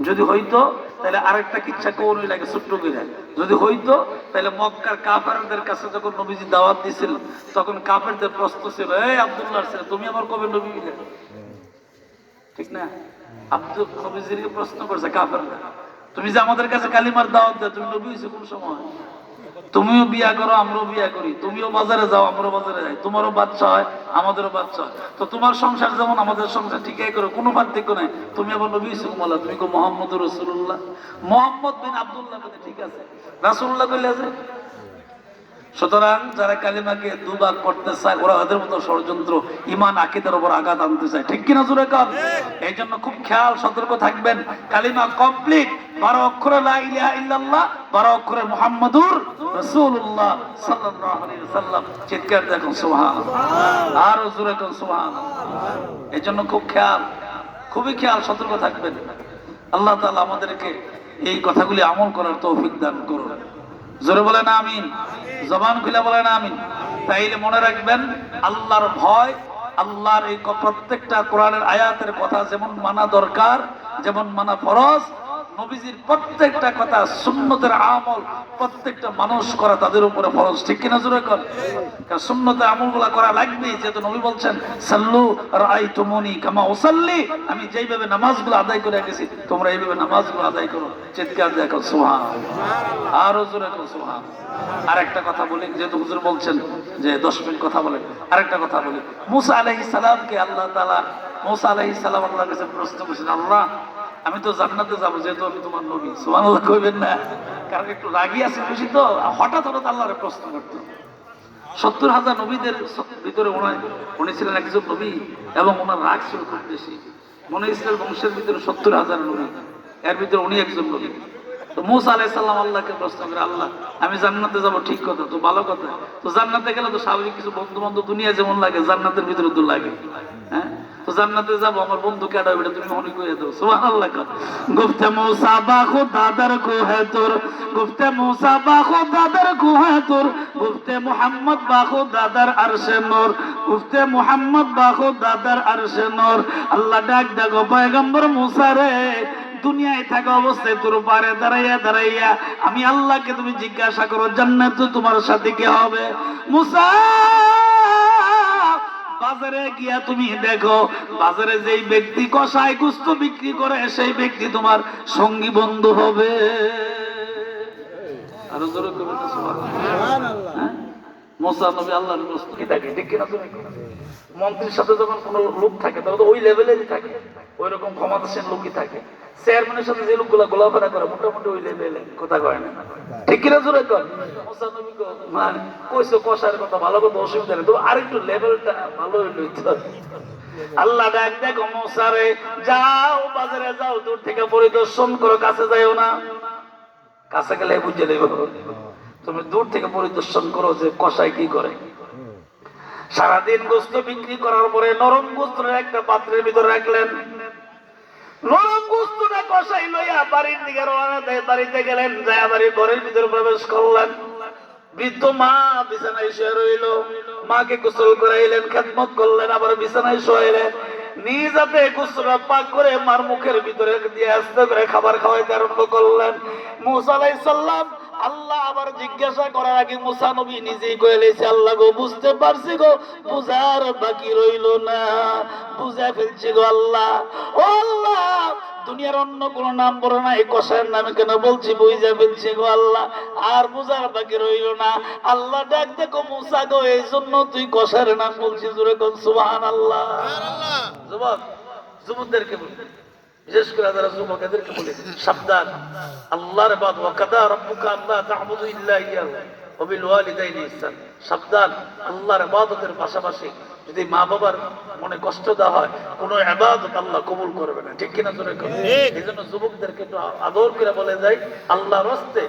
যদি হইতো তাহলে আরেকটা কিচ্ছা কোন লাগে ছোট্ট করে, যদি হইতো তাহলে মক্কার কাফেরদের কাছে যখন নবীজি দাওয়াত দিছিল তখন কাফেরদের প্রশ্ন ছিল, এই আব্দুল্লাহর ছেলে তুমি আবার কবে নবী হইলে? ঠিক না? আব্দুল নবীজিকে প্রশ্ন করছে কাফেররা, তুমি যে আমাদের কাছে কালিমার দাওয়াত দাও, তুমি নবী হইছো কোন সময়? তুমিও বিয়া করো, আমরাও বিয়া করি, তুমিও বাজারে যাও, আমরাও বাজারে যাই, তোমারও বাচ্চা হয়, আমাদেরও বাচ্চা হয়, তো তোমার সংসার যেমন আমাদের সংসার ঠিকই করো, কোনো পার্থক্য নাই। তুমি আবার নবী হইছো কুমালা, তুমি কো মোহাম্মদ রাসূলুল্লাহ, মোহাম্মদ বিন আব্দুল্লাহ বলে, ঠিক আছে, রাসূলুল্লাহ কইলে আছে। সুতরাং যারা কালিমাকে দুভাগ করতে চায় ওরা ওদের মতো ষড়যন্ত্র ইমান আকীদার উপর আঘাত আনতে চায়, ঠিক কিনা জোরে কান? এই জন্য খুব খেয়াল সতর্ক থাকবেন। কালিমা কমপ্লিট, 12 অক্ষরে লা ইলাহা ইল্লাল্লাহ, 12 অক্ষরে মুহাম্মাদুর রাসূলুল্লাহ সাল্লাল্লাহু আলাইহি ওয়াসাল্লাম। চিৎকার দেখুন সুবহানাল্লাহ, আর জোরে কোন সুবহানাল্লাহ। এই জন্য খুব খেয়াল, খুবই খেয়াল সতর্ক থাকবেন। আল্লাহ তাআলা আমাদেরকে এই কথাগুলি আমল করার তৌফিক দান করুন। জোরে বলেন আমিন, জবান খুলে বলেন আমিন। তাইলে মনে রাখবেন, আল্লাহর ভয়, আল্লাহর এই প্রত্যেকটা কোরআনের আয়াতের কথা যেমন মানা দরকার, যেমন মানা ফরজ, নবীজির প্রত্যেকটা কথা সুন্নতের আমল প্রত্যেকটা মানুষ করা তাদের উপরে ফরজ, ঠিক কিনা জোরে কর? কারণ সুন্নতের আমলগুলো করা লাগবে, যেহেতু নবী বলছেন সাল্লু রাআইতুমুনি কামা উসাল্লি, আমি যেইভাবে নামাজগুলো আদায় করে গেছি তোমরা এইভাবে নামাজগুলো আদায় করো। চিৎকার দেখো সুবহানাল্লাহ, আরো জোরে করো সুবহানাল্লাহ। আরেকটা কথা বলি, যেহেতু হুজুর বলছেন যে 10 মিনিট কথা বলেন, আরেকটা কথা বলি। মুসা আলাইহিস সালামকে আল্লাহ তাআলা, মুসা আলাইহিস সালাম আল্লাহর কাছে প্রশ্ন করেছেন, আল্লাহ আমি তো জান্নাতে যাবো, যেহেতু আমি তোমার নবী, সুবহানাল্লাহ কইবেন না? কারণ একটু রাগী আছে বেশি, তো হঠাৎ হঠাৎ আল্লাহরে প্রশ্ন করতো। 70,000 নবীদের ভিতরে উনি ছিলেন একজন নবী, এবং ওনার রাগ ছিল খুব বেশি। মনে ইসরায়েল বংশের ভিতরে 70,000 নবী, এর ভিতরে উনি একজন নবী। তো মুসা আলাইহিস সালাম আল্লাহকে প্রশ্ন করে, আল্লাহ আমি জান্নাতে যাব, ঠিক কথা, তো ভালো কথা, তো জান্নাতে গেলে তো স্বাভাবিক কিছু বন্ধু বান্ধব দুনিয়া যেমন লাগে জান্নাতের ভিতরে তো লাগে, হ্যাঁ? তো জান্নাতে যাবো, আমার বন্ধু কেডা হবে তুমি মনে করে দাও, সুবহানাল্লাহ। গুফতে মুসা বা খুদাদার কো হে তোর, গুফতে মুসা বা খুদাদার কো হে তোর, গুফতে মুহাম্মদ বা খুদাদার আরশে নূর, গুফতে মুহাম্মদ বা খুদাদার আরশে নূর। আল্লাহ ডাক দেখো পয়গম্বর মুসা রে, দুনিয়ায় থাকা অবস্থায় তোর পারে দাঁড়াইয়া দাঁড়াইয়া আমি আল্লাহকে তুমি জিজ্ঞাসা করো জান্নাত তোমার সাথে কি হবে? মুসা বাজারে গিয়া তুমি দেখো, বাজারে যেই ব্যক্তি কষায় গোশত বিক্রি করে সেই ব্যক্তি তোমার সঙ্গী বন্ধু হবে। আরো জোরে কইবেন সুবহানাল্লাহ। মুসা নবী আল্লাহর গোশত কি থাকে, ঠিক কিনা? তুমি মন্ত্রীর সাথে যখন কোনো লোক থাকে তখন তো ওই লেভেলেরই থাকে, ওই রকম ক্ষমতাসীন লোকই থাকে। চেয়ারম্যানের সাথে যে লোকগুলা গোলাফেরা করে মোটামুটি ওই লেভেলে কথা কয় না, ঠিক কিনা জোরে কর? মুসা নবী মানে কইছো কষার কথা, ভালো কথা, অসুবিধা নেই, তো আরেকটু লেভেলটা ভালো হইল। আল্লাহ ডাক দেখো মুসা রে, যাও বাজারে যাও, দূর থেকে পরিদর্শন করো, কাছে যাইও না, কাছে গেলে বুঝে নেব। তুমি দূর থেকে পরিদর্শন করো যে কষাই কি করে। সারাদিন গোশত বিক্রি করার পরে নরম গোশত একটা পাত্রের ভিতরে রাখলেন, নরম গোশতটা কষাই লইয়া বাড়ির দিকে রওনা দেয়। বাড়িতে গেলেন, যায় বাড়ির ঘরের ভিতরে প্রবেশ করলেন। বৃদ্ধ মা বিছানায় শুয়ে রইল, মাকে গোসল করাইলেন, খেদমত করলেন, আবার বিছানায় শোয়াইলেন। নিজ হাতে গোসল পাক করে মার মুখের ভিতরে দিয়ে আস্তে করে খাবার খাওয়াইতে আরম্ভ করলেন। মুসা আলাইহিস সালাম আল্লাহ আবার জিজ্ঞাসা করার আগে মুসা নবী নিজেই কইলেছে, আল্লাহ গো বুঝতে পারছি গো, বুঝার বাকি রইল না, বুঝা ফেলছি গো আল্লাহ। ও আল্লাহ, দুনিয়ার অন্য কোন নাম বলো না, এই কষায়ের নামে কেন বলছি, বুঝা ফেলছি গো আল্লাহ, আর বুঝার বাকি রইল না। আল্লাহ ডাক দেখো মুসা গো, এই জন্য তুই কষায়ের নাম বলছিস, জোরে কোন সুবহানাল্লাহ। যুবক, যুবকদেরকে বলি, বিশেষ করে যারা যুবক এদেরকে বলি, সাবধান, আল্লাহর ইবাদত, ওয়া কাদা রাব্বুকা আল্লা তা'বুদু ইল্লা ইয়াহু ওয়া বিল ওয়ালিদাইনি ইহসান। সাবধান, আল্লাহর ইবাদতের পাশাপাশি যদি মা বাবার মনে কষ্ট দেওয়া হয়, কোন ইবাদত আল্লাহ কবুল করবে না, ঠিক কিনা জোরে কর? এইজন্য যুবকদেরকে একটু আদর করে বলে যাই, আল্লাহর রাস্তে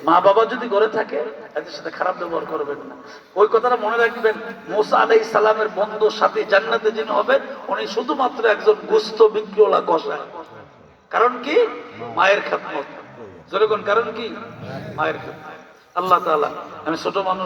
মা বাবা যদি ঘরে থাকে এদের সাথে খারাপ ব্যবহার করবেন না। ওই কথাটা মনে রাখবেন, মুসা আলাইহিস সালামের বন্ধু সাথী জান্নাতে যিনি হবেন উনি শুধুমাত্র একজন গোশত বিক্রিওয়ালা কসাই। কারণ কি? মায়ের খেদমত। জোরে কোন কারণ কি? মায়ের খেদমত। আল্লাহ তাআলা, আমি ছোট মানুষ